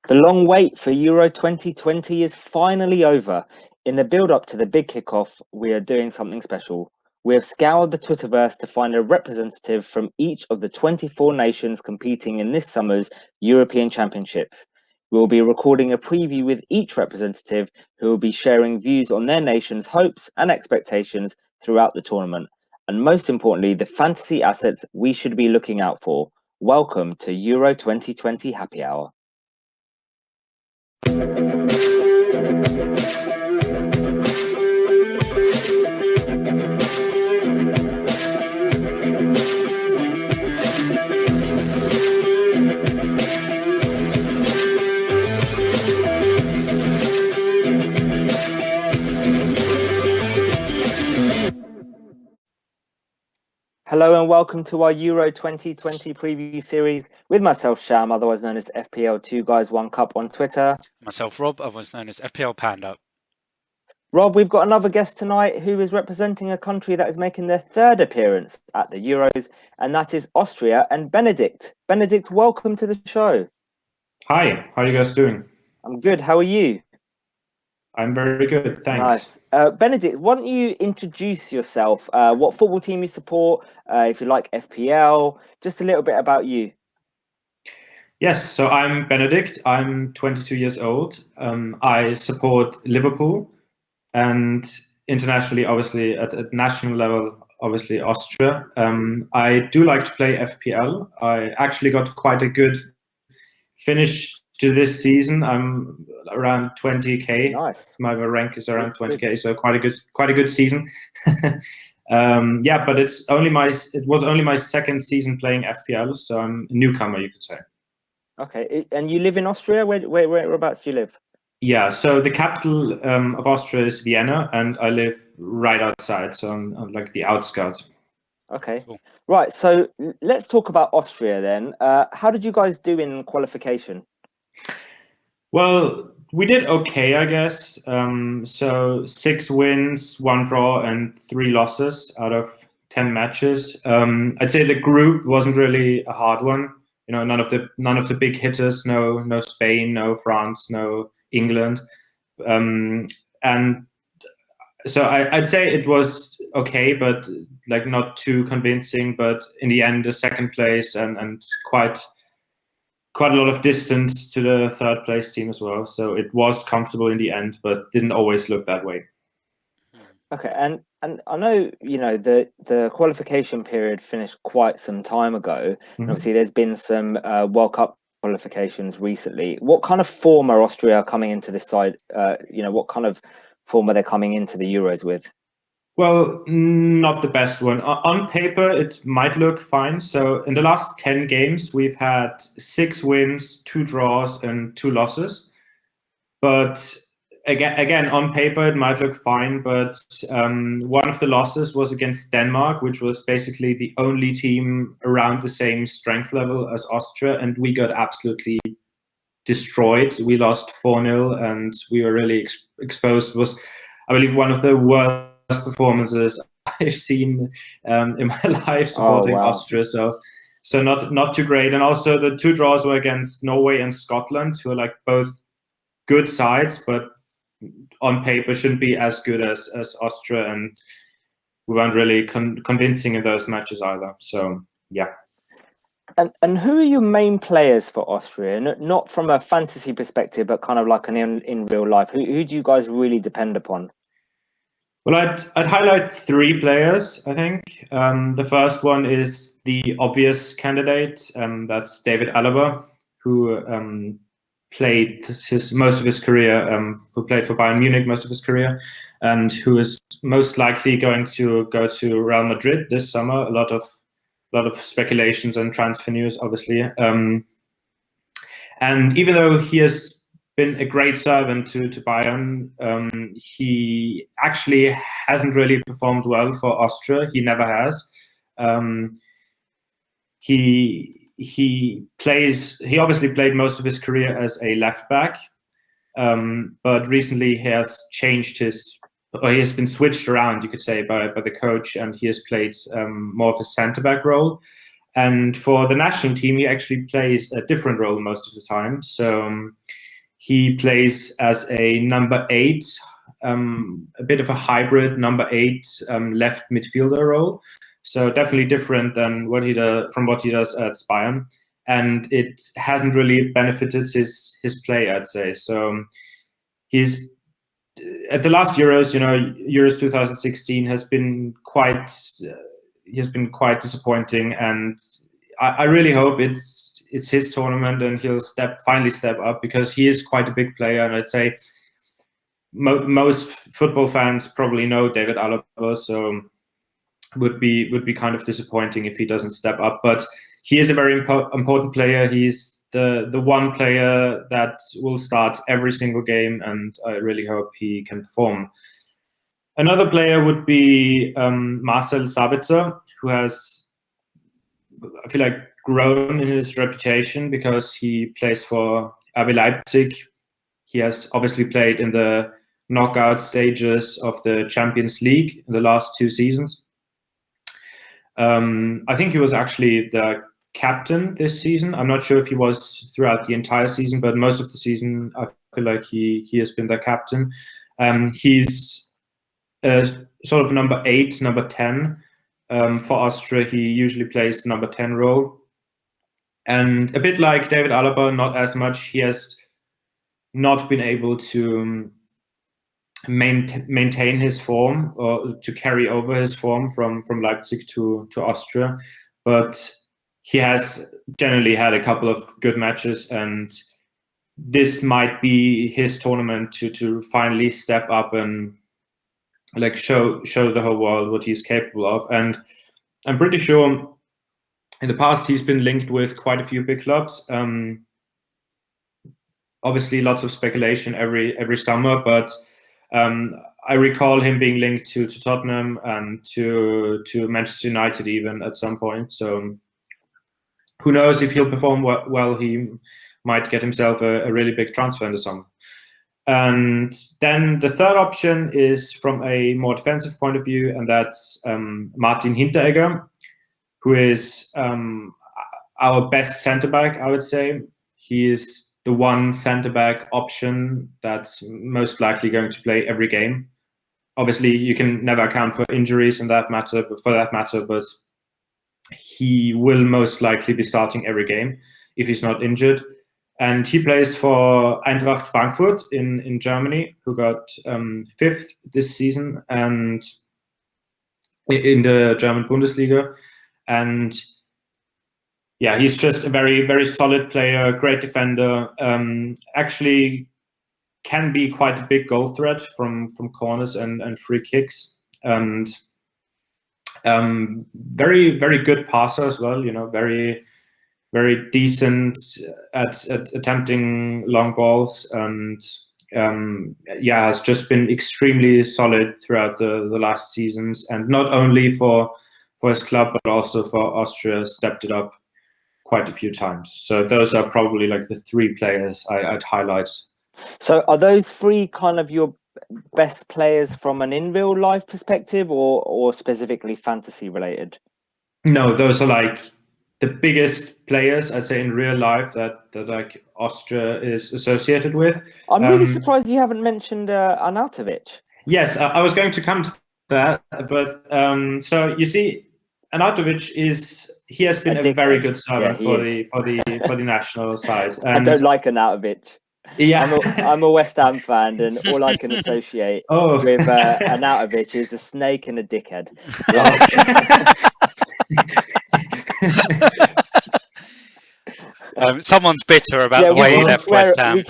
The long wait for Euro 2020 is finally over. In the build-up to the big kickoff, we are doing something special. We have scoured the Twitterverse to find a representative from each of the 24 nations competing in this summer's European Championships. We will be recording a preview with each representative who will be sharing views on their nation's hopes and expectations throughout the tournament, and most importantly, the fantasy assets we should be looking out for. Welcome to Euro 2020 Happy Hour. Hello and welcome to our Euro 2020 preview series with myself, Sham, otherwise known as FPL 2 Guys 1 Cup on Twitter. Myself, Rob, otherwise known as FPL Panda. Rob, we've got another guest tonight who is representing a country that is making their third appearance at the Euros, and that is Austria and Benedict. Benedict, welcome to the show. Hi, how are you guys doing? I'm good. How are you? I'm very good, thanks. Nice. Benedict, why don't you introduce yourself, what football team you support, if you like FPL, just a little bit about you. Yes, so I'm Benedict. I'm 22 years old. I support Liverpool, and internationally, obviously, at national level, obviously Austria. I do like to play FPL. I actually got quite a good finish to this season. I'm around 20k. Nice. My rank is around 20k, so quite a good season. Yeah, but it was only my second season playing FPL, so I'm a newcomer, you could say. Okay, and you live in Austria? Whereabouts do you live? Yeah, so the capital of Austria is Vienna, and I live right outside, so I'm like the outskirts. Okay, cool. Right, so let's talk about Austria then. How did you guys do in qualification? Well, we did okay, I guess. So 6 wins, 1 draw, and 3 losses out of 10 matches. I'd say the group wasn't really a hard one. You know, none of the big hitters. No Spain, no France, no England, and so I'd say it was okay, but like not too convincing. But in the end, the second place and quite a lot of distance to the third place team as well. So it was comfortable in the end, but didn't always look that way. Okay, and I know, you know, the qualification period finished quite some time ago. Mm-hmm. Obviously, there's been some World Cup qualifications recently. What kind of form are Austria coming into this side? You know, what kind of form are they coming into the Euros with? Well, not the best one. On paper, it might look fine. So in the last 10 games, we've had 6 wins, 2 draws, and 2 losses. But again, on paper, it might look fine. But one of the losses was against Denmark, which was basically the only team around the same strength level as Austria. And we got absolutely destroyed. We lost 4-0, and we were really exposed. It was, I believe, one of the worst performances I've seen in my life supporting Austria. So not too great. And also the 2 draws were against Norway and Scotland, who are like both good sides, but on paper shouldn't be as good as Austria. And we weren't really convincing in those matches either. So yeah. And who are your main players for Austria? Not from a fantasy perspective, but kind of like in real life. Who do you guys really depend upon? Well, I'd highlight 3 players, I think. The first one is the obvious candidate. That's David Alaba, who played most of his career, who played for Bayern Munich most of his career, and who is most likely going to go to Real Madrid this summer. A lot of speculations and transfer news, obviously. And even though he has been a great servant to Bayern, he actually hasn't really performed well for Austria. He never has. He obviously played most of his career as a left back, but recently he has he has been switched around, you could say, by the coach, and he has played more of a centre back role. And for the national team, he actually plays a different role most of the time. So he plays as a number 8, a bit of a hybrid number 8 left midfielder role. So definitely different than what he does at Bayern, and it hasn't really benefited his play, I'd say. So he's at the last Euros, Euros 2016 has been quite disappointing, and I really hope it's his tournament and he'll finally step up, because he is quite a big player, and I'd say most football fans probably know David Alaba, so would be kind of disappointing if he doesn't step up. But he is a very important player. He's the one player that will start every single game, and I really hope he can perform. Another player would be Marcel Sabitzer, who has, I feel like, grown in his reputation because he plays for RB Leipzig. He has obviously played in the knockout stages of the Champions League in the last 2 seasons. I think he was actually the captain this season. I'm not sure if he was throughout the entire season, but most of the season, I feel like he has been the captain. He's sort of number 8, number 10. For Austria, he usually plays the number 10 role. And a bit like David Alaba, not as much. He has not been able to maintain his form, or to carry over his form from Leipzig to Austria, but he has generally had a couple of good matches, and this might be his tournament to finally step up and like show the whole world what he's capable of. And I'm pretty sure in the past he's been linked with quite a few big clubs. Obviously lots of speculation every summer, but I recall him being linked to Tottenham and to Manchester United even at some point. So who knows if he'll perform well, he might get himself a really big transfer in the summer. And then the third option is from a more defensive point of view, and that's Martin Hinteregger, who is our best centre-back, I would say. He is the one centre-back option that's most likely going to play every game. Obviously, you can never account for injuries but he will most likely be starting every game if he's not injured. And he plays for Eintracht Frankfurt in Germany, who got 5th this season and in the German Bundesliga. And yeah, he's just a very, very solid player, great defender. Actually can be quite a big goal threat from corners and free kicks. And very, very good passer as well, very, very decent at attempting long balls, and has just been extremely solid throughout the last seasons, and not only for his club but also for Austria, stepped it up quite a few times. So those are probably like the 3 players I'd highlight. So are those 3 kind of your best players from an in real life perspective, or specifically fantasy related? No, those are like the biggest players, I'd say, in real life that like Austria is associated with. I'm really surprised you haven't mentioned Arnautovic. Yes, I was going to come to that, but so you see, Arnautovic he has been a very good servant for the national side. And I don't like Arnautovic. Yeah, I'm a West Ham fan, and all I can associate with Arnautovic is a snake and a dickhead. Someone's bitter about the way he left West Ham.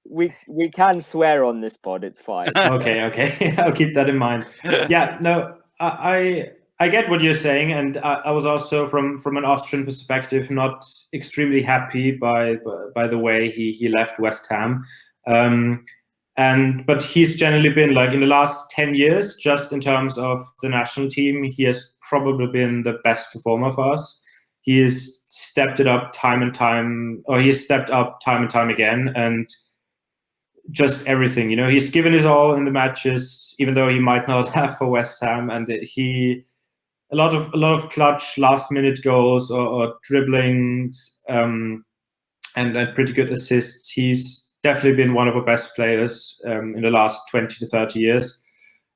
We can swear on this pod. It's fine. Okay. I'll keep that in mind. Yeah, no, I get what you're saying, and I was also from an Austrian perspective not extremely happy by the way he left West Ham. But he's generally been, like, in the last 10 years, just in terms of the national team, he has probably been the best performer for us. He has stepped up time and time again, and just everything. He's given his all in the matches, even though he might not have for West Ham, and a lot of clutch last minute goals or dribblings, and pretty good assists. He's definitely been one of our best players in the last 20 to 30 years.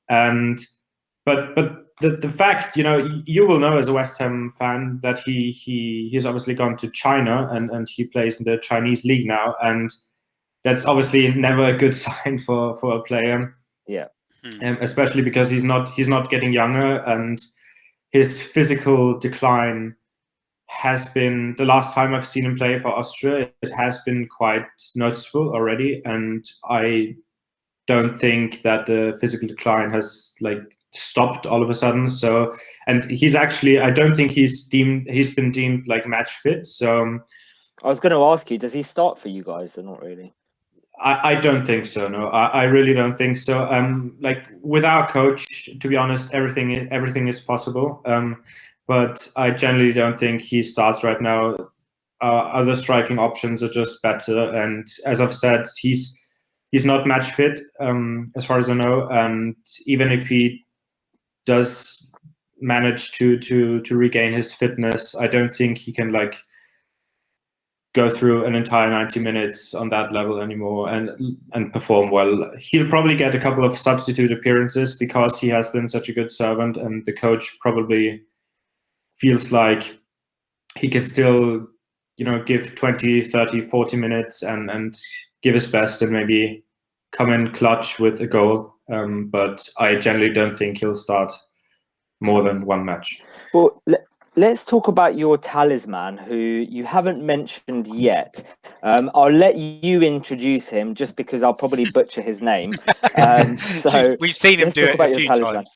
And but the fact, you will know as a West Ham fan that he's obviously gone to China and he plays in the Chinese league now, and that's obviously never a good sign for a player. Yeah. Especially because he's not getting younger, and his physical decline has been, the last time I've seen him play for Austria, it has been quite noticeable already, and I don't think that the physical decline has stopped all of a sudden. So, and he's actually, I don't think he's been deemed match fit. So I was going to ask you, does he start for you guys or not really? I don't think so. No, I really don't think so. With our coach, to be honest, everything is possible. But I generally don't think he starts right now. Other striking options are just better. And as I've said, he's not match fit, as far as I know. And even if he does manage to regain his fitness, I don't think he can go through an entire 90 minutes on that level anymore and perform well. He'll probably get a couple of substitute appearances because he has been such a good servant, and the coach probably feels like he can still, give 20, 30, 40 minutes and give his best and maybe come in clutch with a goal. But I generally don't think he'll start more than one match. Well, let's talk about your talisman, who you haven't mentioned yet. I'll let you introduce him, just because I'll probably butcher his name. So we've seen him do it a few times.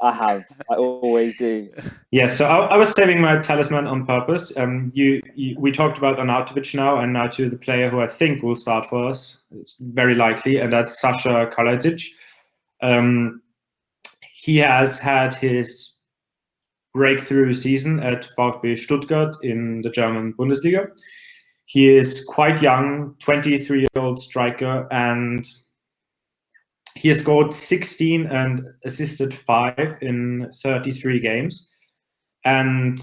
I have. I always do. Yeah, so I was saving my talisman on purpose. We talked about Arnautovic now, and now to the player who I think will start for us. It's very likely, and that's Sasha Kalajic. He has had his breakthrough season at VfB Stuttgart in the German Bundesliga. He is quite young, 23-year-old striker, and he has scored 16 and assisted 5 in 33 games. And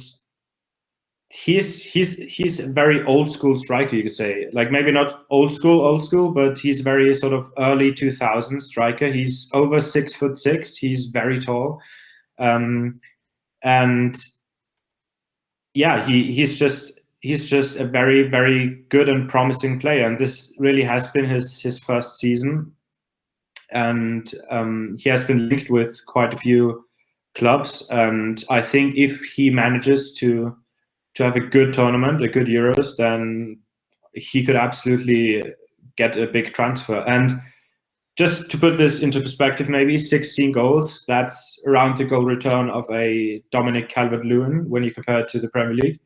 he's a very old school striker, you could say. Maybe not old school, but he's very sort of early 2000s striker. He's over 6'6". He's very tall. And yeah, he's just a very, very good and promising player, and this really has been his first season, and he has been linked with quite a few clubs, and I think if he manages to have a good tournament, a good Euros, then he could absolutely get a big transfer. And just to put this into perspective, maybe 16 goals, that's around the goal return of a Dominic Calvert-Lewin when you compare it to the Premier League.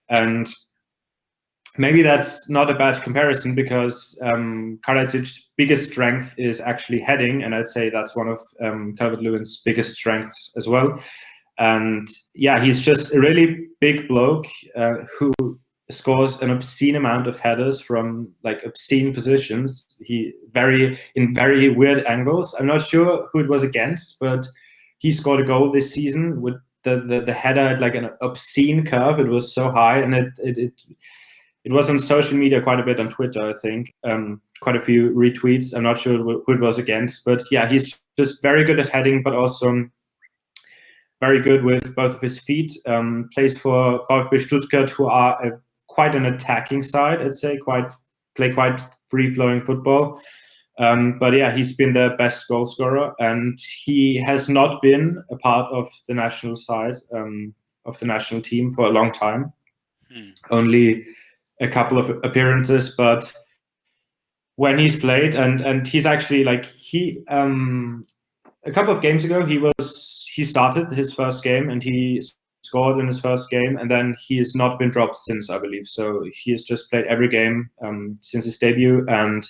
And maybe that's not a bad comparison, because Karadzic's biggest strength is actually heading, and I'd say that's one of Calvert-Lewin's biggest strengths as well. And yeah, he's just a really big bloke who scores an obscene amount of headers from obscene positions. He in very weird angles. I'm not sure who it was against, but he scored a goal this season with the header at an obscene curve. It was so high, and it was on social media quite a bit, on Twitter, I think. Quite a few retweets. I'm not sure who it was against, but yeah, he's just very good at heading, but also very good with both of his feet. Plays for VfB Stuttgart, who are quite an attacking side, I'd say. Play quite free-flowing football. But yeah, he's been their best goal scorer, and he has not been a part of the national side, of the national team, for a long time. Only a couple of appearances, but when he's played, and he's actually a couple of games ago, he started his first game and he scored in his first game, and then he has not been dropped since, I believe. So he has just played every game since his debut, and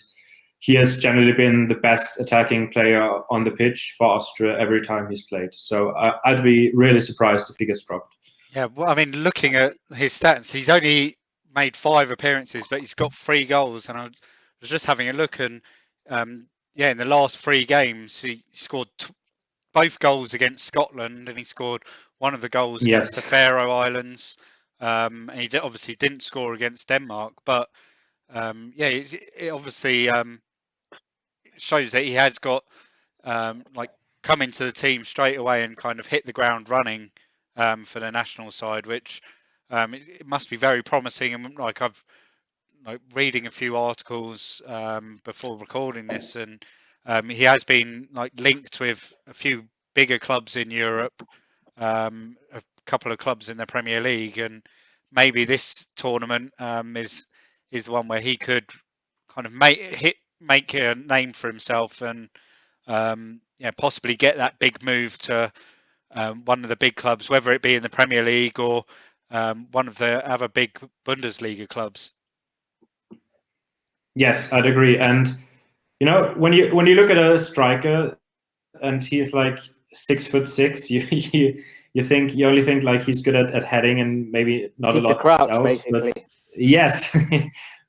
he has generally been the best attacking player on the pitch for Austria every time he's played. So I'd be really surprised if he gets dropped. Yeah, well, I mean, looking at his stats, he's only made 5 appearances, but he's got 3 goals. And I was just having a look, and yeah, in the last 3 games, he scored both goals against Scotland, and he scored one of the goals against the Faroe Islands. And he obviously didn't score against Denmark, but yeah, it obviously shows that he has got like come into the team straight away and kind of hit the ground running for the national side, which it must be very promising. And like I've reading a few articles before recording this, and he has been like linked with a few bigger clubs in Europe, a couple of clubs in the Premier League, and maybe this tournament is the one where he could kind of make a name for himself and possibly get that big move to one of the big clubs, whether it be in the Premier League or one of the other big Bundesliga clubs. Yes, I'd agree. And you know, when you look at a striker and he's like 6'6", you only think like he's good at heading and maybe not Peter a lot Crouch, else. basically. But yes,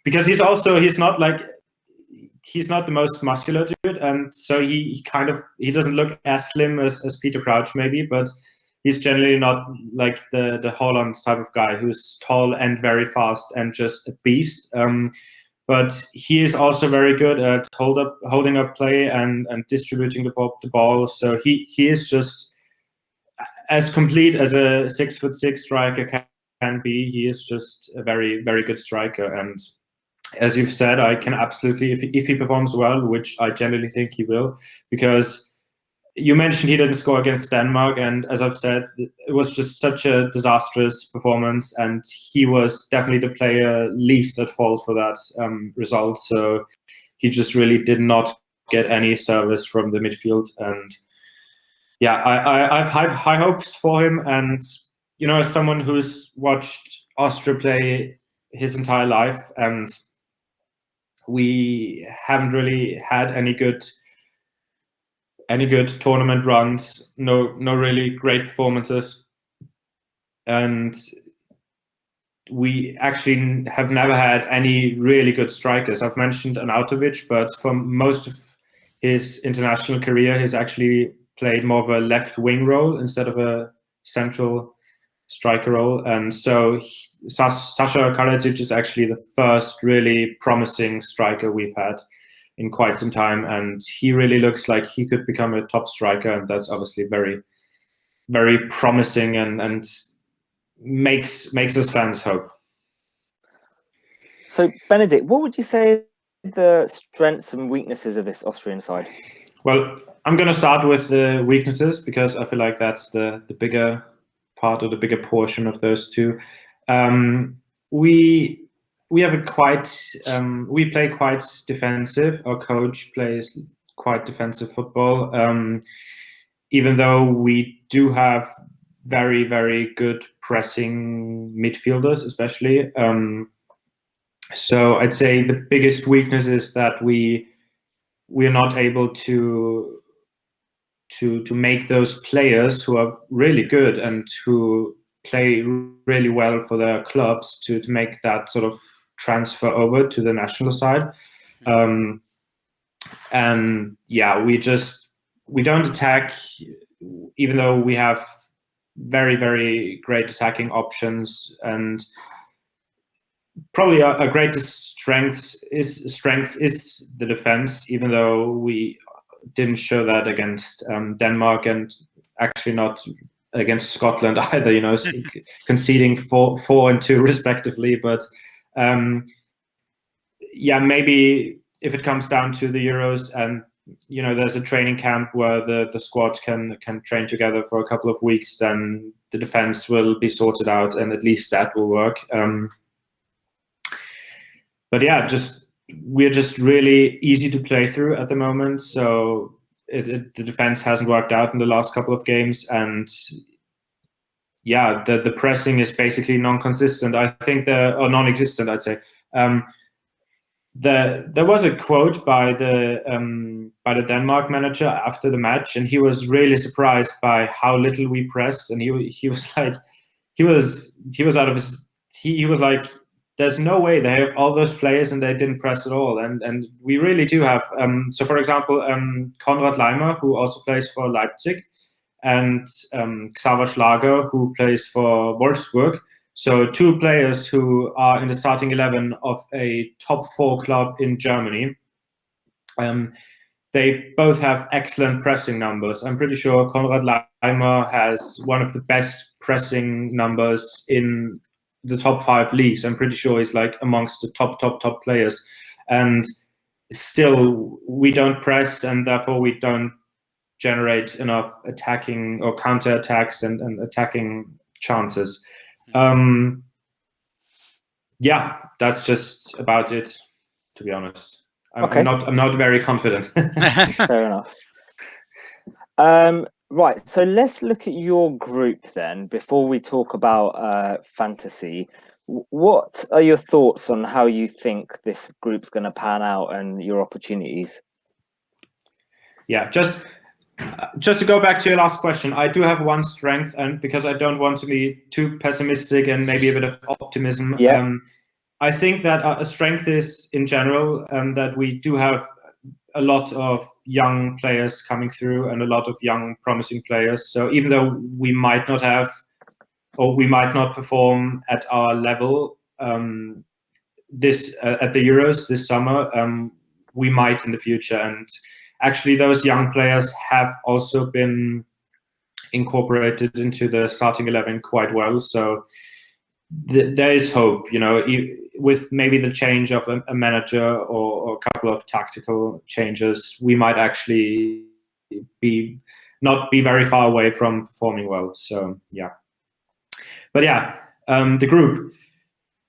because he's not the most muscular dude, and so he doesn't look as slim as Peter Crouch maybe, but he's generally not like the Holland type of guy who's tall and very fast and just a beast. But he is also very good at holding up play and distributing the ball. So he is just as complete as a 6'6" striker can be. He is just a very, very good striker. And as you've said, I can absolutely, if he performs well, which I generally think he will, because you mentioned he didn't score against Denmark, and as I've said, it was just such a disastrous performance, and he was definitely the player least at fault for that result. So he just really did not get any service from the midfield, and yeah, I've high hopes for him. And you know, as someone who's watched Austria play his entire life, and we haven't really had any good tournament runs, no really great performances, and we actually have never had any really good strikers. I've mentioned Arnautovic, but for most of his international career, he's actually played more of a left wing role instead of a central striker role. And so Sasha Karadzic is actually the first really promising striker we've had in quite some time, and he really looks like he could become a top striker, and that's obviously very, very promising and makes us fans hope. So Benedict, what would you say the strengths and weaknesses of this Austrian side? Well, I'm going to start with the weaknesses because I feel like that's the bigger part or the bigger portion of those two. We have we play quite defensive. Our coach plays quite defensive football, even though we do have very, very good pressing midfielders, especially. So I'd say the biggest weakness is that we are not able to make those players who are really good and who play really well for their clubs to make that sort of transfer over to the national side. And yeah, we don't attack, even though we have very, very great attacking options, and probably our greatest strength is the defense, even though we didn't show that against Denmark, and actually not against Scotland either, you know, conceding 4 and 2 respectively. But yeah, maybe if it comes down to the Euros and, you know, there's a training camp where the squad can train together for a couple of weeks, then the defense will be sorted out, and at least that will work. But yeah, we're just really easy to play through at the moment. So the defense hasn't worked out in the last couple of games, and yeah, the pressing is basically non-consistent. I think or non-existent, I'd say. There was a quote by the Denmark manager after the match, and he was really surprised by how little we pressed, and he was like, he was out of his. He was like, there's no way they have all those players and they didn't press at all, and we really do have. So for example, Konrad Leimer, who also plays for Leipzig, and Xaver Schlager, who plays for Wolfsburg. So 2 players who are in the starting 11 of a top 4 club in Germany. They both have excellent pressing numbers. I'm pretty sure Konrad Leimer has one of the best pressing numbers in the top 5 leagues. I'm pretty sure he's like amongst the top players. And still, we don't press, and therefore we don't generate enough attacking or counter attacks and attacking chances. Yeah, that's just about it, to be honest. Okay. I'm not very confident. Fair enough. Right, so let's look at your group then before we talk about fantasy. What are your thoughts on how you think this group's going to pan out and your opportunities? Yeah, just to go back to your last question, I do have one strength, and because I don't want to be too pessimistic and maybe a bit of optimism, Yeah. I think that a strength is, in general, that we do have a lot of young players coming through and a lot of young promising players. So even though we might not have, or we might not perform at our level this at the Euros this summer, we might in the future. And actually, those young players have also been incorporated into the starting 11 quite well. So there is hope, you know, with maybe the change of a manager or a couple of tactical changes, we might actually not be very far away from performing well. So yeah, but yeah, the group.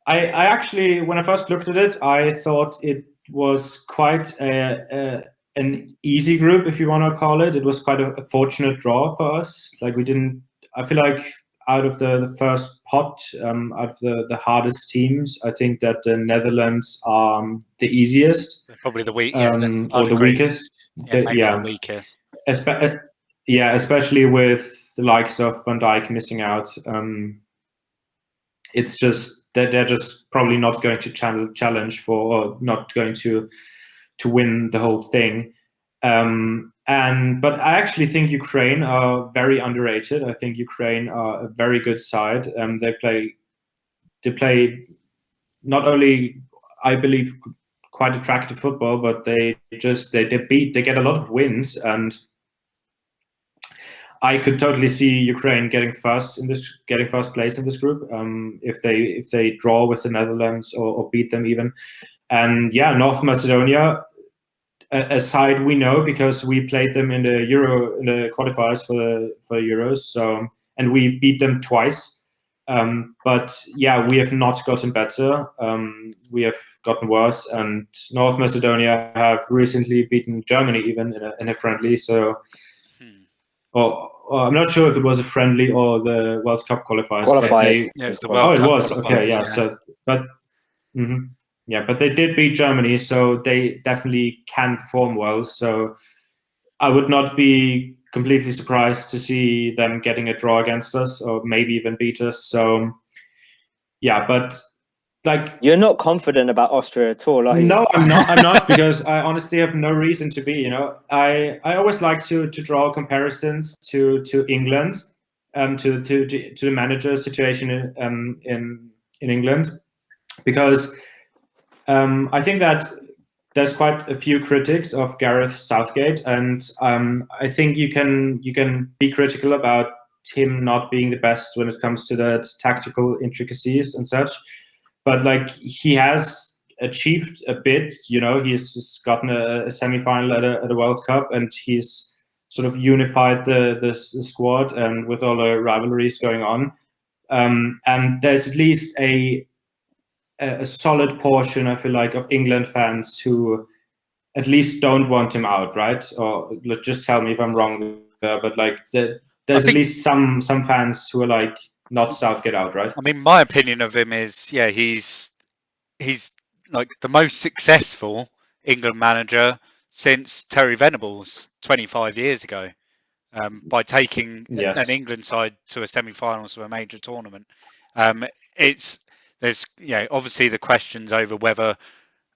I actually, when I first looked at it, I thought it was quite an easy group, if you want to call it. It was quite a fortunate draw for us. Like I feel like out of the first pot, out of the hardest teams, I think that the Netherlands are the easiest. They're probably the weak, or the weakest. The weakest. Especially with the likes of Van Dijk missing out. It's just that they're just probably not going to challenge for, or not going to win the whole thing. But I actually think Ukraine are very underrated. I think Ukraine are a very good side. They play not only, I believe, quite attractive football, but they get a lot of wins, and I could totally see Ukraine getting first place in this group if they draw with the Netherlands or beat them even. And yeah, North Macedonia, a side we know because we played them in the qualifiers for Euros. So, and we beat them twice. But yeah, we have not gotten better. We have gotten worse. And North Macedonia have recently beaten Germany even in a friendly. So. Or I'm not sure if it was a friendly or the World Cup qualifiers. Yeah, it was the World Cup. Oh, it was. Okay, yeah. So, but yeah, but they did beat Germany, so they definitely can perform well. So I would not be completely surprised to see them getting a draw against us, or maybe even beat us. So yeah, but like, you're not confident about Austria at all, are you? No, I'm not because I honestly have no reason to be. You know, I always like to draw comparisons to England, to the manager situation in England, because I think that there's quite a few critics of Gareth Southgate, and I think you can be critical about him not being the best when it comes to the tactical intricacies and such, but like, he has achieved a bit. You know, he's gotten a semi-final at a World Cup, and he's sort of unified the squad, and with all the rivalries going on, and there's at least a solid portion, I feel like, of England fans who at least don't want him out, right? Or just tell me if I'm wrong there, but like, there's at least some fans who are like, not Southgate out, right? I mean, my opinion of him is, yeah, he's like the most successful England manager since Terry Venables 25 years ago, by taking an England side to a semi-finals of a major tournament. There's obviously the questions over whether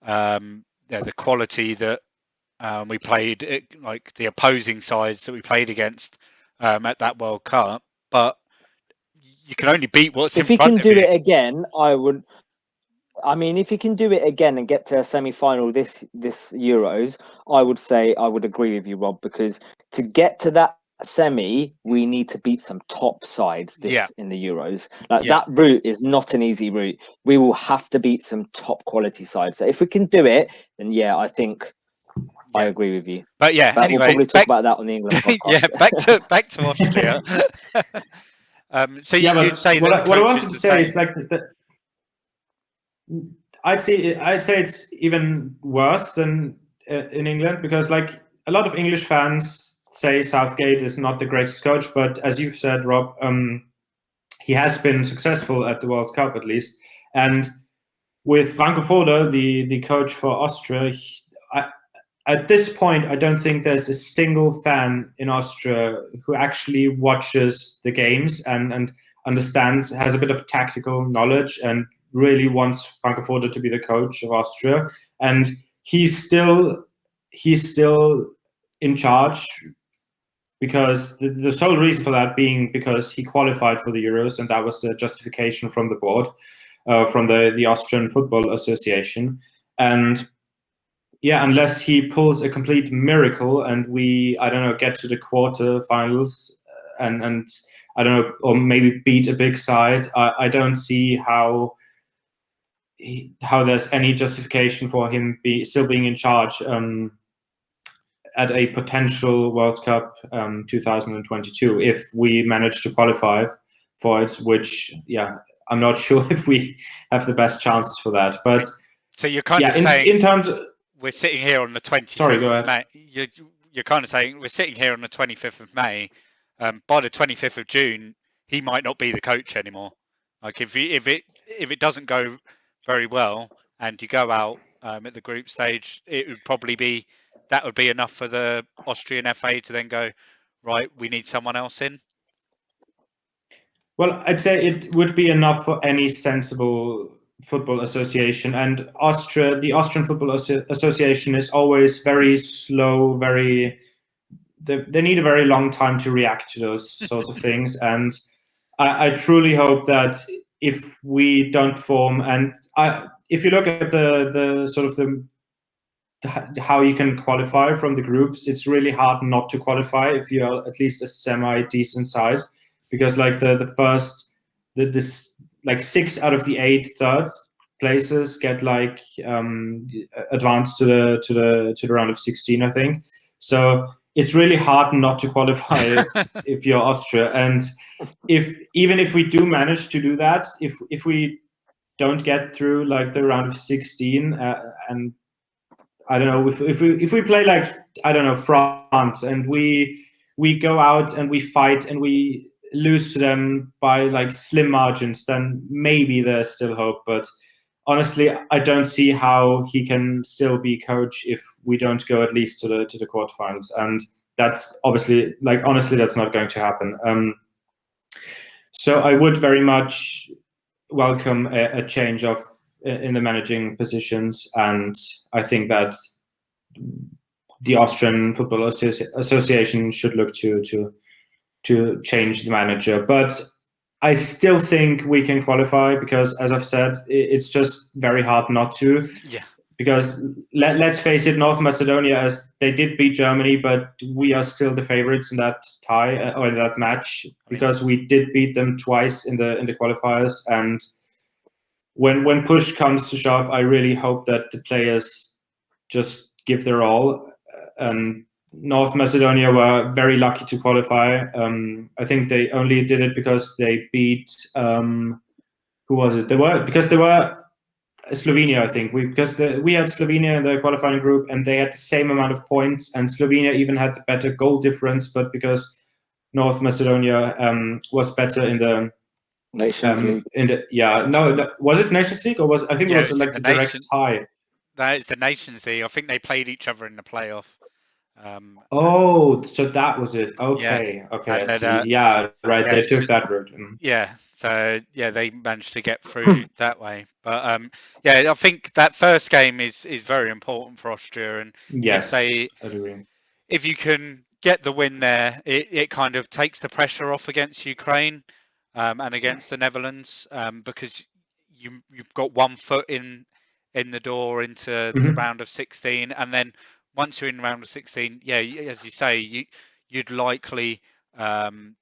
the quality that we played, like the opposing sides that we played against, at that World Cup, but you can only beat what's If in he front can of do you. it again, I mean, if he can do it again and get to a semi-final this Euros, I would say I would agree with you, Rob, because to get to that semi, we need to beat some top sides Yeah. in the Euros. Like Yeah. that route is not an easy route. We will have to beat some top quality sides. So if we can do it, then yeah, I think I Yeah. agree with you. But yeah, But we'll anyway, probably talk about that on the England yeah, podcast. back to Austria. So Yeah, you'd but say that the what I coach wanted is to the say same. is like I'd say it's even worse than in England, because like a lot of English fans say Southgate is not the greatest coach, but as you've said, Rob, he has been successful at the World Cup at least. And with Franco Foda, the coach for Austria, at this point, I don't think there's a single fan in Austria who actually watches the games and understands, has a bit of tactical knowledge, and really wants Franco Foda to be the coach of Austria. And he's still in charge, because the sole reason for that being because he qualified for the Euros, and that was the justification from the board, from the Austrian Football Association. And yeah, unless he pulls a complete miracle and we, I don't know, get to the quarterfinals and I don't know, or maybe beat a big side, I don't see how there's any justification for him still being in charge at a potential World Cup 2022 if we manage to qualify for it, which, yeah, I'm not sure if we have the best chances for that. But so you're kind of saying, in terms of, we're sitting here on the 25th sorry, go of ahead. May. You're kind of saying we're sitting here on the 25th of May. By the 25th of June, he might not be the coach anymore. Like if it doesn't go very well and you go out at the group stage, it would probably be that would be enough for the Austrian FA to then go, right, we need someone else in. Well, I'd say it would be enough for any sensible football association. And the Austrian Football Association is always very slow, they need a very long time to react to those sorts of things. And I truly hope that if we don't perform, and if you look at the sort of how you can qualify from the groups, it's really hard not to qualify if you're at least a semi-decent side, because like this like 6 out of the 8 third places get like advanced to the round of 16, I think. So it's really hard not to qualify if you're Austria. And even if we do manage to do that, if we don't get through like the round of 16 and I don't know, if we play like, I don't know, France, and we go out and we fight and we lose to them by like slim margins, then maybe there's still hope. But honestly, I don't see how he can still be coach if we don't go at least to the quarterfinals. And that's obviously, like, honestly, that's not going to happen. So I would very much welcome a change in the managing positions, and I think that the Austrian Football Association should look to change the manager. But I still think we can qualify because, as I've said, it's just very hard not to. Yeah. Because let's face it, North Macedonia, as they did beat Germany, but we are still the favorites in that tie or in that match, because we did beat them twice in the qualifiers. And when push comes to shove, I really hope that the players just give their all. And North Macedonia were very lucky to qualify. I think they only did it because they beat who was it? They were Slovenia, I think. We had Slovenia in the qualifying group, and they had the same amount of points, and Slovenia even had the better goal difference. But because North Macedonia was better in the Nations League. Was it Nations League, or I think it was like the direct tie. That is the Nations League. I think they played each other in the playoff. So that was it. Okay, yeah. I see. Yeah, right. They took that route. Yeah, so yeah, they managed to get through that way. But yeah, I think that first game is very important for Austria, and yes, if you can get the win there, it kind of takes the pressure off against Ukraine and against the Netherlands, because you've got 1 foot in the door into the round of 16, and then once you're in round of 16, yeah, as you say, you'd likely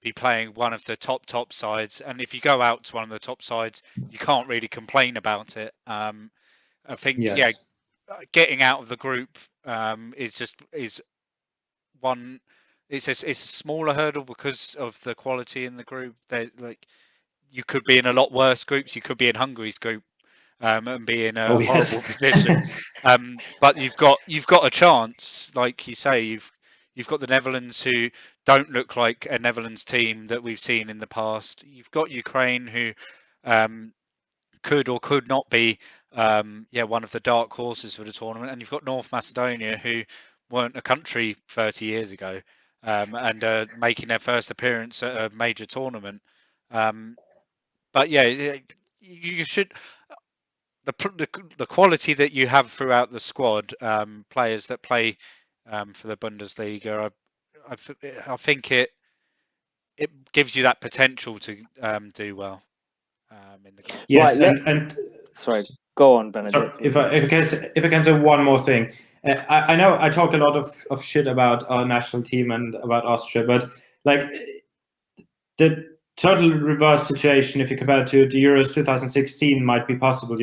be playing one of the top sides, and if you go out to one of the top sides, you can't really complain about it. I think Yes. getting out of the group is one. It's a smaller hurdle because of the quality in the group. Like, you could be in a lot worse groups. You could be in Hungary's group and be in a horrible position. But you've got a chance, like you say. You've got the Netherlands, who don't look like a Netherlands team that we've seen in the past. You've got Ukraine, who could or could not be one of the dark horses for the tournament, and you've got North Macedonia, who weren't a country 30 years ago, and making their first appearance at a major tournament. But yeah, you should, the quality that you have throughout the squad, players that play for the Bundesliga, I think it gives you that potential to do well in the games. Yes, Right, and sorry, go on, Benedict. Sorry, if I can say one more thing. I know I talk a lot of shit about our national team and about Austria, but like the total reverse situation, if you compare it to the Euros 2016, might be possible,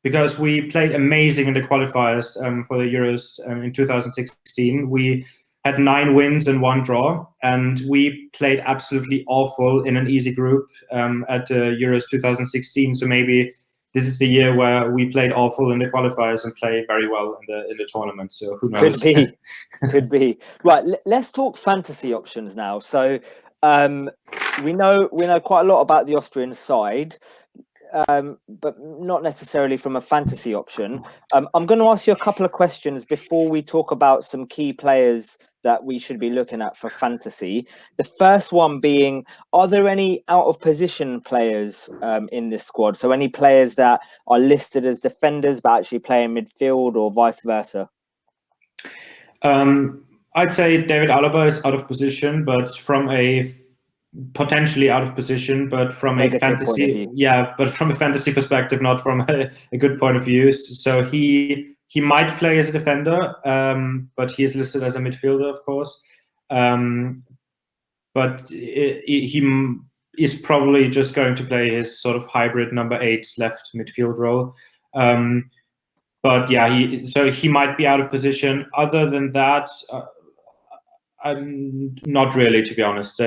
because we played amazing in the qualifiers for the Euros in 2016. We had 9 wins and 1 draw, and we played absolutely awful in an easy group at the Euros 2016. So maybe this is the year where we played awful in the qualifiers and play very well in the tournament. So who knows? Could be. Right. Let's talk fantasy options now. So we know quite a lot about the Austrian side, but not necessarily from a fantasy option. I'm going to ask you a couple of questions before we talk about some key players that we should be looking at for fantasy. The first one being, are there any out of position players in this squad? So any players that are listed as defenders but actually play in midfield, or vice versa? I'd say David Alaba is out of position, but potentially out of position, but from a fantasy, but from a fantasy perspective, not from a good point of view. So he might play as a defender, but he is listed as a midfielder, of course. But he is probably just going to play his sort of hybrid number 8 left midfield role. But yeah, he might be out of position. Other than that, I'm not really, to be honest.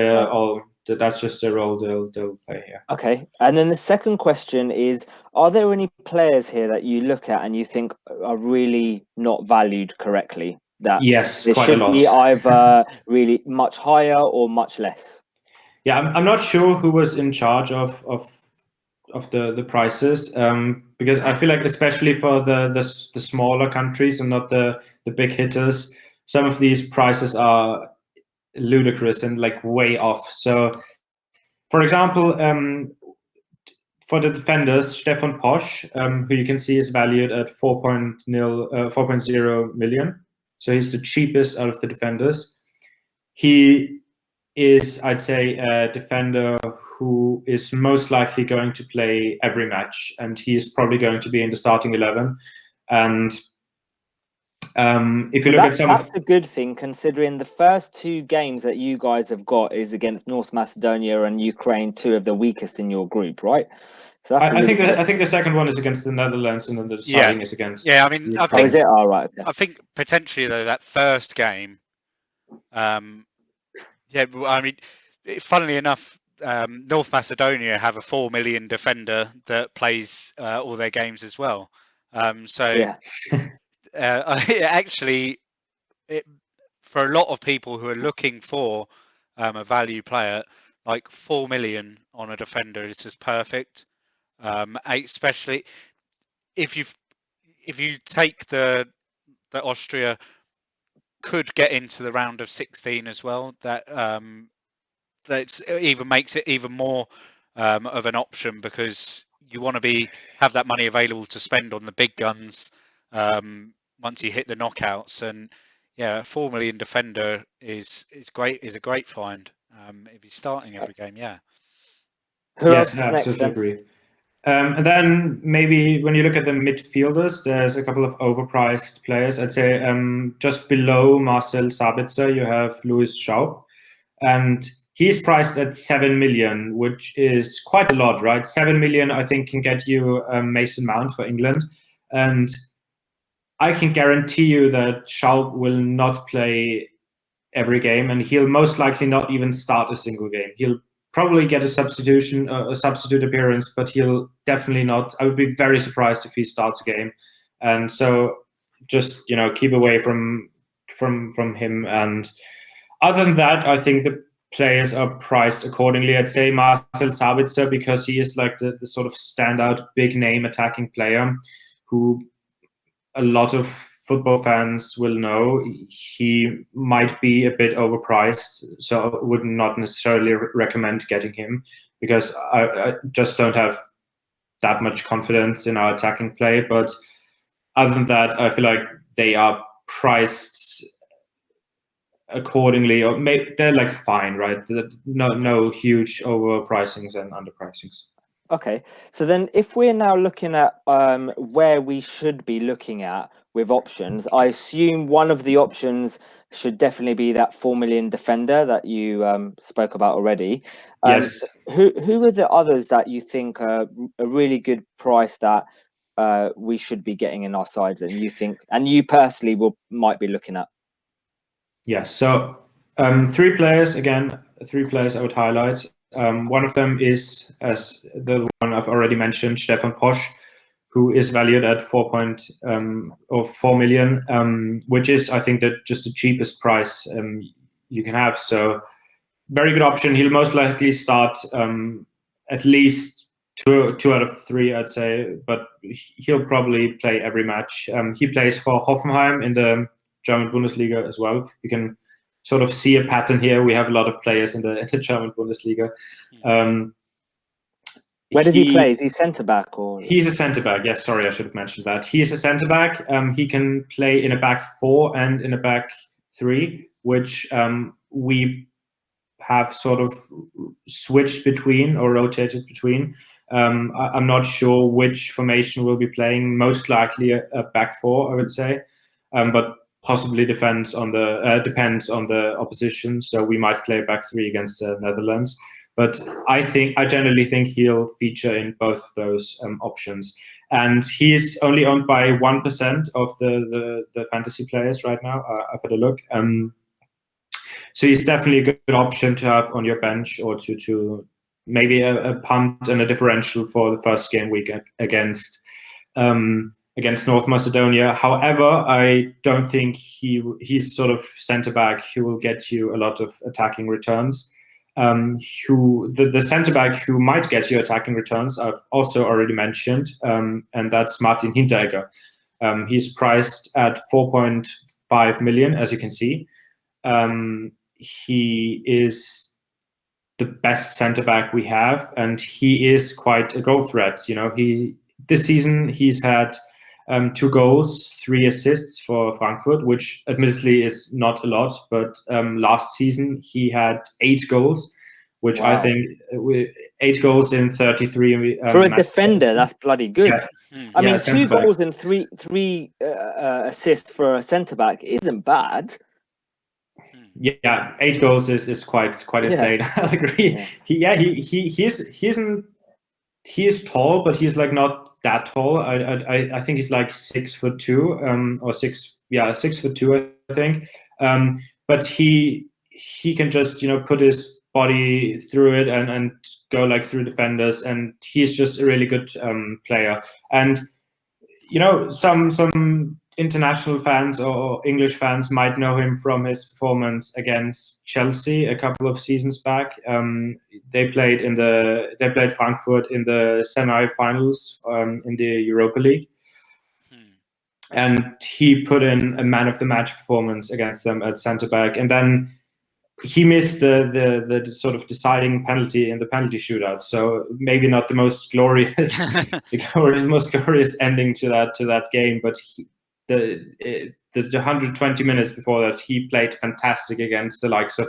That's just the role they'll play here. Okay. And then the second question is, are there any players here that you look at and you think are really not valued correctly? That yes, it should be either really much higher or much less? Yeah, I'm not sure who was in charge of the prices, because I feel like, especially for the smaller countries and not the big hitters, some of these prices are ludicrous and like way off. So, for example, for the defenders, Stefan Posch, who you can see is valued at 4.0 million. So he's the cheapest out of the defenders. He is, I'd say, a defender who is most likely going to play every match, and he is probably going to be in the starting 11. And if you look at that's a good thing, considering the first 2 games that you guys have got is against North Macedonia and Ukraine, 2 of the weakest in your group, right? So that's I think the second one is against the Netherlands, and then the deciding is against. Yeah, I mean, I think. Oh, is it? All right. Okay. I think potentially, though, that first game. I mean, funnily enough, North Macedonia have a 4 million defender that plays all their games as well. Actually, for a lot of people who are looking for a value player, like 4 million on a defender is just perfect. Especially if you take the Austria could get into the round of 16 as well, that's even makes it even more of an option, because you want to have that money available to spend on the big guns once you hit the knockouts. And yeah, 4 million defender is great. Is a great find if he's starting every game. Yeah. Who Yes, else I is next absolutely then? agree. And then maybe when you look at the midfielders, there's a couple of overpriced players. I'd say just below Marcel Sabitzer, you have Louis Schaub, and he's priced at 7 million, which is quite a lot, right? 7 million, I think, can get you Mason Mount for England, and I can guarantee you that Schaub will not play every game, and he'll most likely not even start a single game. He'll probably get a substitute appearance, but he'll definitely not. I would be very surprised if he starts a game, and so just keep away from him. And other than that, I think the players are priced accordingly. I'd say Marcel Sabitzer, because he is like the sort of standout big name attacking player who a lot of football fans will know. He might be a bit overpriced, so I would not necessarily recommend getting him, because I just don't have that much confidence in our attacking play. But other than that, I feel like they are priced accordingly, or maybe they're like fine, right? No huge overpricings and underpricings. Okay, so then if we're now looking at where we should be looking at with options, I assume one of the options should definitely be that 4 million defender that you spoke about already. Yes. Who are the others that you think are a really good price that we should be getting in our sides, and you personally might be looking at? Yes. So 3 players I would highlight. One of them is, as the one I've already mentioned, Stefan Posch, who is valued at 4 million, which is, I think, just the cheapest price you can have. So very good option. He'll most likely start at least two out of 3, I'd say, but he'll probably play every match. He plays for Hoffenheim in the German Bundesliga as well. You can sort of see a pattern here. We have a lot of players in the German Bundesliga. Where does he play? Is he centre back or? He's a centre back. Yes, sorry, I should have mentioned that. He's a centre back. He can play in a back 4 and in a back 3, which we have sort of switched between or rotated between. I'm not sure which formation we'll be playing. Most likely a back 4, I would say, but possibly depends on the opposition. So we might play back 3 against the Netherlands. But I generally think he'll feature in both those options. And he's only owned by 1% of the fantasy players right now. I've had a look. So he's definitely a good option to have on your bench, or to maybe a punt and a differential for the first game week against North Macedonia. However, I don't think he's sort of centre back who will get you a lot of attacking returns. The centre back who might get you attacking returns, I've also already mentioned, and that's Martin Hinteregger. He's priced at 4.5 million, as you can see. He is the best centre back we have, and he is quite a goal threat. This season he's had 2 goals, 3 assists for Frankfurt, which admittedly is not a lot, but last season he had 8 goals, which Wow. I think 8 goals in 33 for a matches. defender, that's bloody good. Yeah. I mean, 2 goals and three assists for a centre back isn't bad. Yeah, 8 goals is quite insane. I agree. Yeah. He is tall, but he's like not that tall. I think he's like 6'2", or 6'2", I think. But he can just put his body through it and go like through defenders, and he's just a really good player. And some international fans or English fans might know him from his performance against Chelsea a couple of seasons back. They played Frankfurt in the semi-finals in the Europa League, and he put in a man of the match performance against them at centre back. And then he missed the sort of deciding penalty in the penalty shootout. So maybe not the most glorious, most glorious ending to that game. But the 120 minutes before that, he played fantastic against the likes of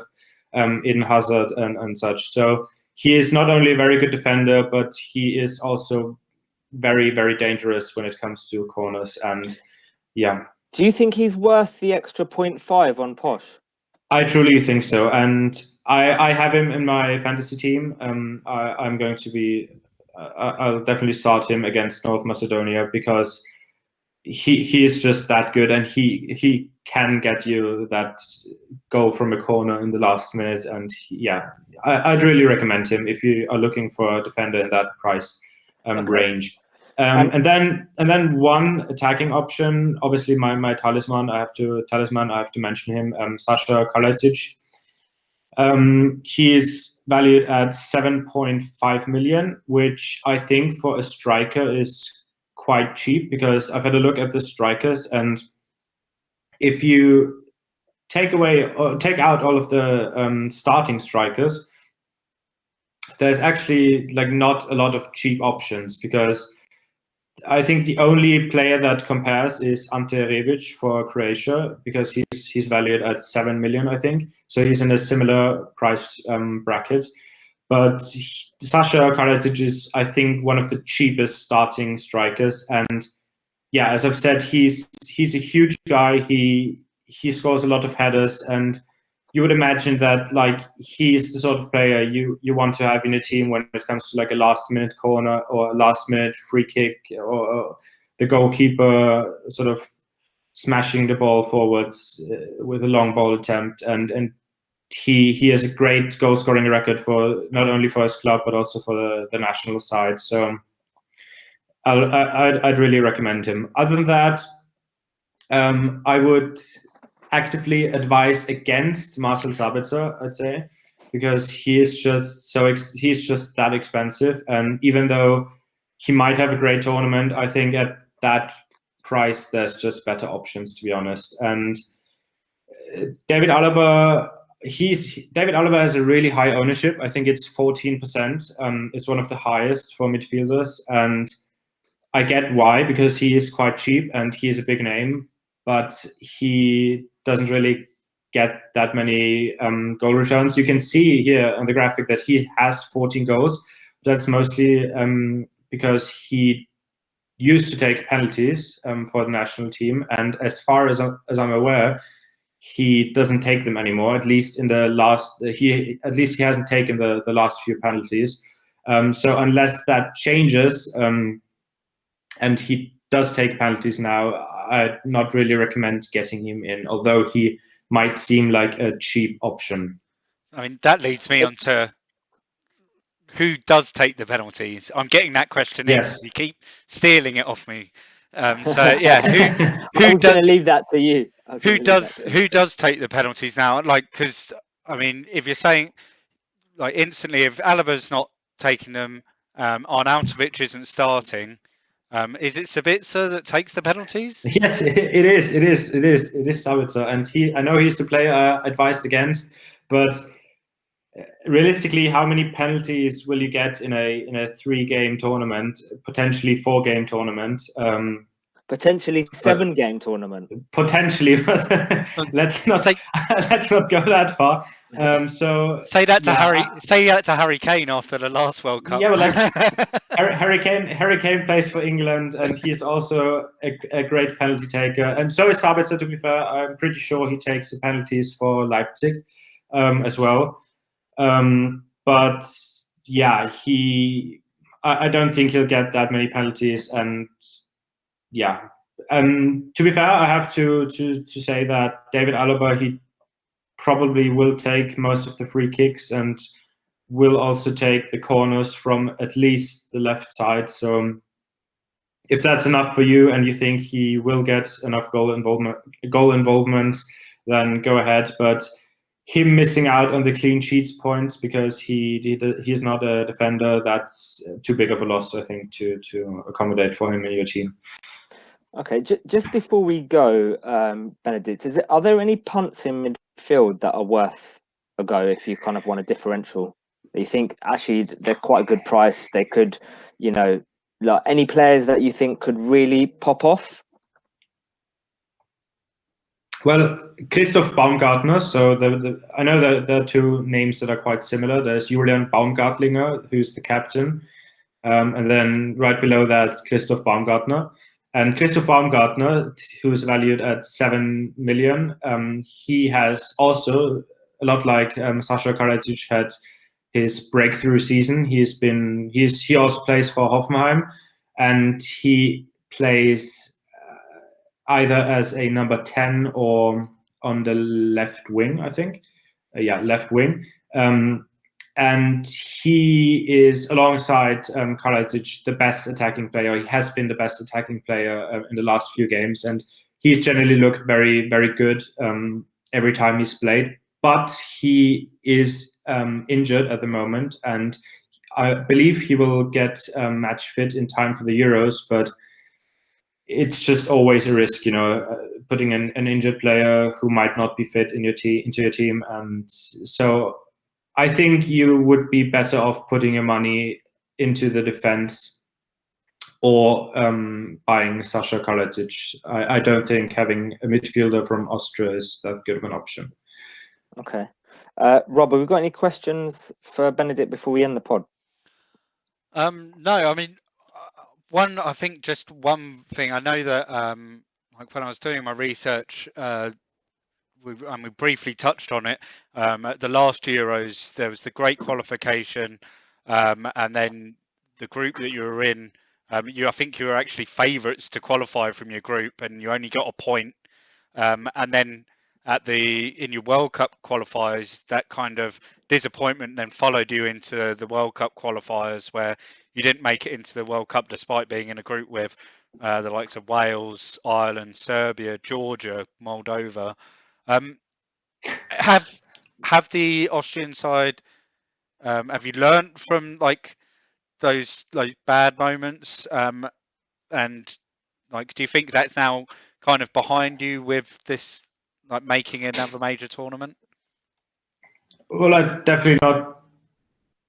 Eden Hazard and such. So he is not only a very good defender, but he is also very, very dangerous when it comes to corners. And yeah. Do you think he's worth the extra 0.5 on Posh? I truly think so. And I have him in my fantasy team. I'm going to be, I'll definitely start him against North Macedonia because he is just that good, and he can get you that goal from a corner in the last minute. And yeah, I'd really recommend him if you are looking for a defender in that price range. And then one attacking option, obviously my talisman. I have to mention him, Sasha Kalajdzic. He is valued at 7.5 million, which I think for a striker is quite cheap, because I've had a look at the strikers, and if you take out all of the starting strikers, there's actually like not a lot of cheap options, because I think the only player that compares is Ante Rebic for Croatia, because he's valued at 7 million, I think. So he's in a similar price bracket. But Sasha Kalajdzic is, I think, one of the cheapest starting strikers. And yeah, as I've said, he's a huge guy. He scores a lot of headers, and you would imagine that like he's the sort of player you want to have in a team when it comes to like a last-minute corner or a last-minute free kick, or the goalkeeper sort of smashing the ball forwards with a long ball attempt. And he has a great goal-scoring record for not only for his club but also for the national side. So I'd really recommend him. Other than that, I would actively advise against Marcel Sabitzer, I'd say, because he's just that expensive. And even though he might have a great tournament, I think at that price there's just better options, to be honest. And David Alaba has a really high ownership. I think it's 14%. It's one of the highest for midfielders, and I get why, because he is quite cheap and he is a big name, but he doesn't really get that many goal returns. You can see here on the graphic that he has 14 goals. That's mostly because he used to take penalties for the national team, and as far as I'm aware, he doesn't take them anymore. At least in the last, he hasn't taken the last few penalties. So unless that changes, and he does take penalties now, I'd not really recommend getting him in, although he might seem like a cheap option. I mean, that leads me on to who does take the penalties. I'm getting that question Yes. in. You keep stealing it off me. So yeah, who does? Going to leave that to you. Who does take the penalties now? Like, because I mean, if you're saying like instantly, if Alaba's not taking them, Arnautovic isn't starting. Is it Sabitzer that takes the penalties? Yes, it is Sabitzer, and I know he's the player I advised against, but realistically, how many penalties will you get in a 3-game tournament, potentially 4-game tournament? Potentially 7-game tournament. Potentially, let's not go that far. So say that to Harry. Say that to Harry Kane after the last World Cup. Yeah, but like Harry Kane plays for England, and he's also a great penalty taker. And so is Sabitzer. To be fair, I'm pretty sure he takes the penalties for Leipzig as well. But yeah, I don't think he'll get that many penalties, and yeah. To be fair, I have to say that David Alaba, he probably will take most of the free kicks and will also take the corners from at least the left side. So if that's enough for you and you think he will get enough goal involvement, then go ahead. But him missing out on the clean sheets points because he's not a defender, that's too big of a loss, I think, to accommodate for him in your team. Okay, just before we go, Benedict, are there any punts in midfield that are worth a go if you kind of want a differential? You think actually they're quite a good price? They could, like any players that you think could really pop off? Well, Christoph Baumgartner. So I know that there are two names that are quite similar. There's Julian Baumgartlinger, who's the captain, and then right below that, Christoph Baumgartner. And Christoph Baumgartner, who's valued at 7 million, he has also, a lot like Sasha Karadzic had his breakthrough season. He also plays for Hoffenheim, and he plays either as a number 10 or on the left wing, I think. Left wing. And he is, alongside Karadzic, the best attacking player. He has been the best attacking player in the last few games, and he's generally looked very, very good every time he's played. But he is injured at the moment, and I believe he will get match fit in time for the Euros, but it's just always a risk, putting an injured player who might not be fit into your team. And so I think you would be better off putting your money into the defense or buying Sasha Karadzic. I don't think having a midfielder from Austria is that good of an option. Okay. Rob, have we got any questions for Benedict before we end the pod? No, I mean, I think just one thing. I know that like when I was doing my research, we briefly touched on it. At the last Euros, there was the great qualification, and then the group that you were in. I think you were actually favourites to qualify from your group, and you only got a point. And then in your World Cup qualifiers, that kind of disappointment then followed you into the World Cup qualifiers, where you didn't make it into the World Cup despite being in a group with the likes of Wales, Ireland, Serbia, Georgia, Moldova. Have the Austrian side, have you learned from like those like bad moments, and like do you think that's now kind of behind you with this, like making another major tournament? Well, I'd definitely not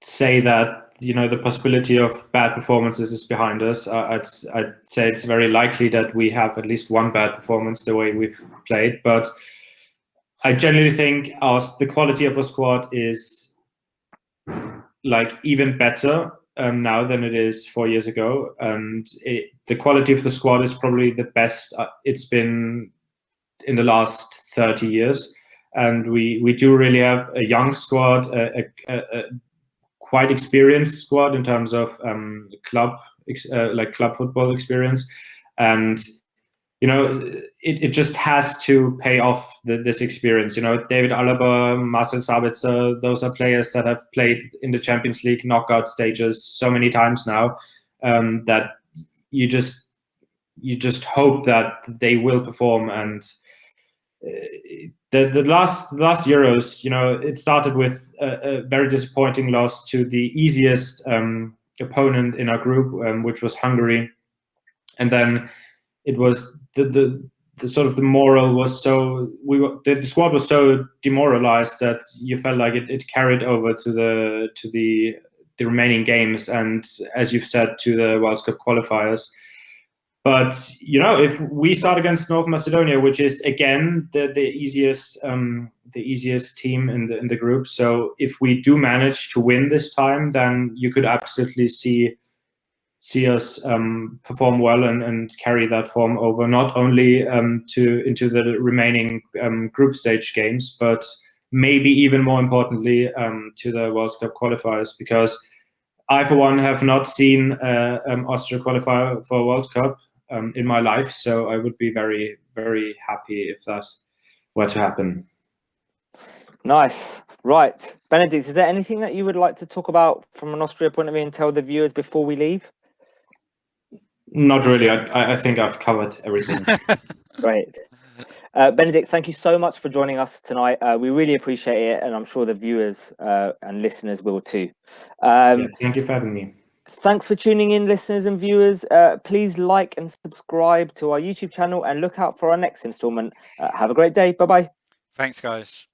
say that the possibility of bad performances is behind us. I'd say it's very likely that we have at least one bad performance the way we've played, but I generally think the quality of our squad is like even better now than it is 4 years ago, and the quality of the squad is probably the best it's been in the last 30 years. And we do really have a young squad, a quite experienced squad in terms of club football experience, and it just has to pay off this experience. David Alaba, Marcel Sabitzer, those are players that have played in the Champions League knockout stages so many times now, that you just hope that they will perform. And the last Euros, it started with a very disappointing loss to the easiest opponent in our group, which was Hungary, and then it was the sort of the moral was the squad was so demoralized that you felt like it carried over to the remaining games, and as you've said, to the World Cup qualifiers. But if we start against North Macedonia, which is again the easiest team in the group, so if we do manage to win this time, then you could absolutely see us perform well and carry that form over, not only into the remaining group stage games, but maybe even more importantly to the World Cup qualifiers, because I, for one, have not seen Austria qualify for a World Cup in my life, so I would be very, very happy if that were to happen. Nice. Right. Benedict, is there anything that you would like to talk about from an Austria point of view and tell the viewers before we leave? Not really. I think I've covered everything. Great. Benedict, thank you so much for joining us tonight. We really appreciate it, and I'm sure the viewers and listeners will too. Thank you for having me. Thanks for tuning in, listeners and viewers. Please like and subscribe to our YouTube channel and look out for our next installment. Have a great day. Bye-bye. Thanks, guys.